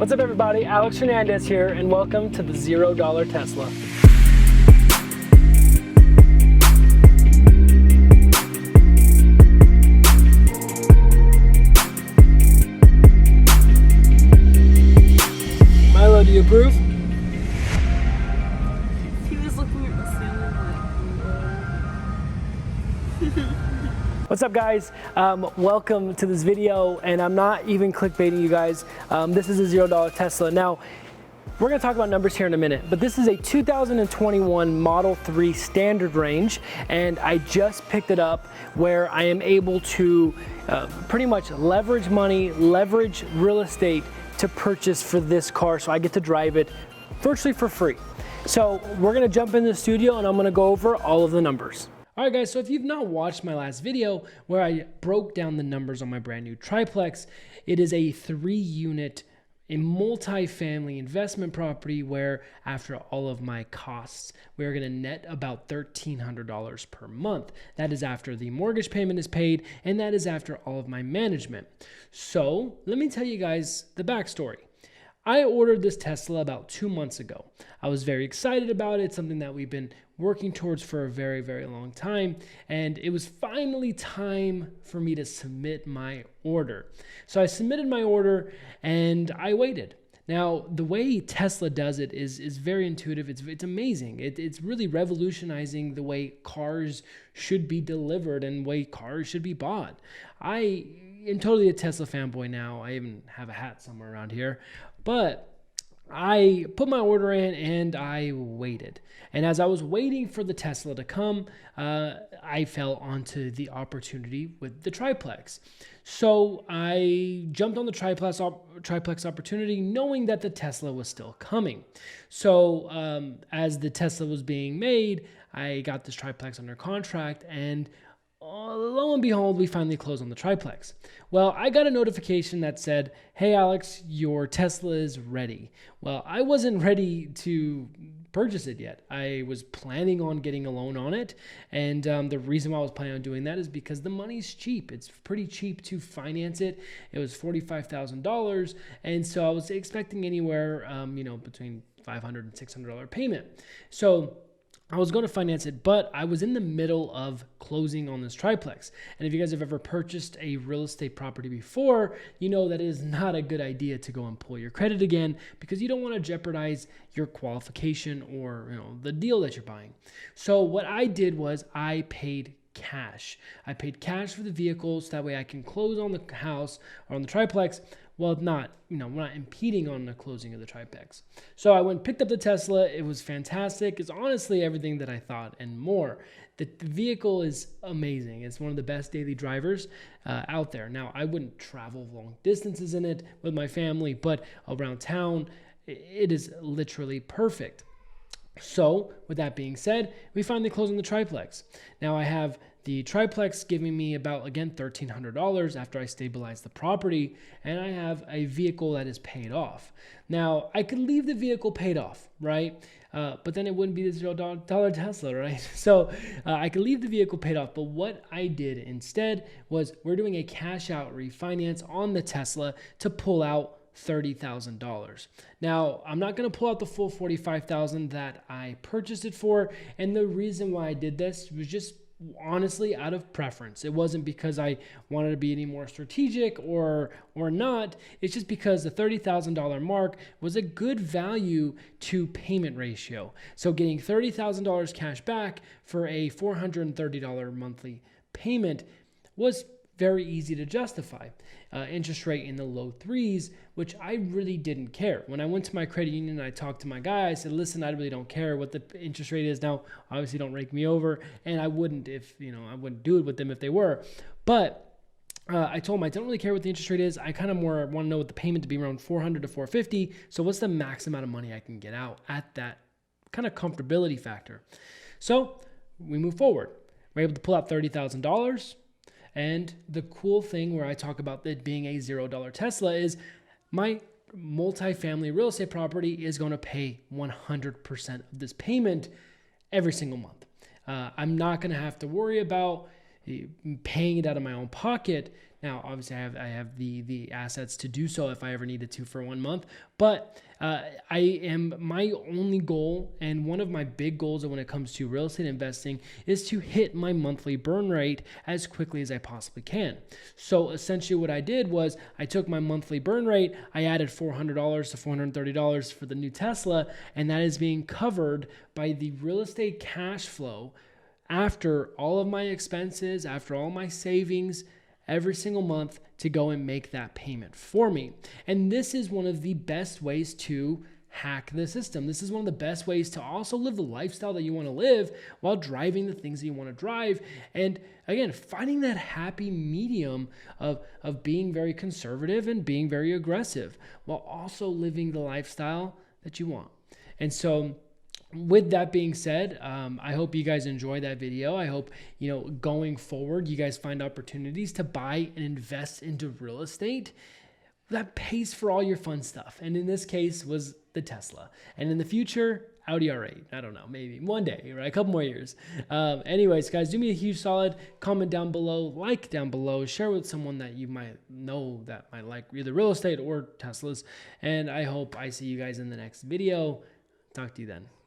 What's up everybody, Alex Hernandez here and welcome to the $0 Tesla. Milo, do you approve? He was looking at the ceiling like, What's up guys? Welcome to this video, and I'm not even clickbaiting you guys. This is a $0 Tesla. Now, we're gonna talk about numbers here in a minute, but this is a 2021 Model 3 standard range, and I just picked it up where I am able to pretty much leverage money, leverage real estate to purchase for this car, so I get to drive it virtually for free. So we're gonna jump in the studio and I'm gonna go over all of the numbers. All right guys, so if you've not watched my last video where I broke down the numbers on my brand new triplex, it is a 3-unit, a multi-family investment property where after all of my costs, we're gonna net about $1,300 per month. That is after the mortgage payment is paid, and that is after all of my management. So let me tell you guys the backstory. I ordered this Tesla about 2 months ago. I was very excited about it, something that we've been working towards for a very, very long time. And it was finally time for me to submit my order. So I submitted my order and I waited. Now, the way Tesla does it is very intuitive. It's amazing. It's really revolutionizing the way cars should be delivered and the way cars should be bought. I am totally a Tesla fanboy now. I even have a hat somewhere around here. But I put my order in and I waited. And as I was waiting for the Tesla to come, I fell onto the opportunity with the triplex. So I jumped on the triplex opportunity knowing that the Tesla was still coming. So as the Tesla was being made, I got this triplex under contract, and lo and behold, we finally closed on the triplex. Well, I got a notification that said, hey Alex, your Tesla is ready. Well, I wasn't ready to purchase it yet. I was planning on getting a loan on it. And the reason why I was planning on doing that is because the money's cheap. It's pretty cheap to finance it. It was $45,000. And so I was expecting anywhere, between $500 and $600 payment. So I was going to finance it, but I was in the middle of closing on this triplex. And if you guys have ever purchased a real estate property before, you know that it is not a good idea to go and pull your credit again, because you don't want to jeopardize your qualification or the deal that you're buying. So what I did was I paid cash. I paid cash for the vehicle so that way I can close on the house or on the triplex. Well, we're not impeding on the closing of the triplex. So I went and picked up the Tesla. It was fantastic. It's honestly everything that I thought and more. The vehicle is amazing. It's one of the best daily drivers out there. Now, I wouldn't travel long distances in it with my family, but around town, it is literally perfect. So with that being said, we finally closed on the triplex. Now I have the triplex giving me about, again, $1,300 after I stabilize the property, and I have a vehicle that is paid off. Now I could leave the vehicle paid off, right? But then it wouldn't be the $0 Tesla, right? So I could leave the vehicle paid off, but what I did instead was we're doing a cash out refinance on the Tesla to pull out $30,000. Now, I'm not going to pull out the full $45,000 that I purchased it for, and the reason why I did this was just honestly out of preference. It wasn't because I wanted to be any more strategic or not. It's just because the $30,000 mark was a good value to payment ratio. So getting $30,000 cash back for a $430 monthly payment was very easy to justify. Interest rate in the low 3s, which I really didn't care. When I went to my credit union and I talked to my guy, I said, listen, I really don't care what the interest rate is. Now, obviously don't rake me over, and I wouldn't I wouldn't do it with them if they were. But I told him I don't really care what the interest rate is. I kind of more want to know what the payment to be around $400 to $450. So what's the max amount of money I can get out at that kind of comfortability factor? So we move forward. We're able to pull out $30,000. And the cool thing where I talk about it being a $0 Tesla is my multifamily real estate property is going to pay 100% of this payment every single month. I'm not going to have to worry about paying it out of my own pocket. Now, obviously, I have the assets to do so if I ever needed to for 1 month. But my only goal, and one of my big goals when it comes to real estate investing, is to hit my monthly burn rate as quickly as I possibly can. So essentially, what I did was I took my monthly burn rate, I added $400 to $430 for the new Tesla, and that is being covered by the real estate cash flow after all of my expenses, after all my savings, every single month to go and make that payment for me. And this is one of the best ways to hack the system. This is one of the best ways to also live the lifestyle that you want to live while driving the things that you want to drive. And again, finding that happy medium of being very conservative and being very aggressive while also living the lifestyle that you want. And so with that being said, I hope you guys enjoy that video. I hope, going forward, you guys find opportunities to buy and invest into real estate that pays for all your fun stuff. And in this case was the Tesla. And in the future, Audi R8. I don't know, maybe one day, right? A couple more years. Anyways, guys, do me a huge solid. Comment down below, like down below, share with someone that you might know that might like either real estate or Teslas. And I hope I see you guys in the next video. Talk to you then.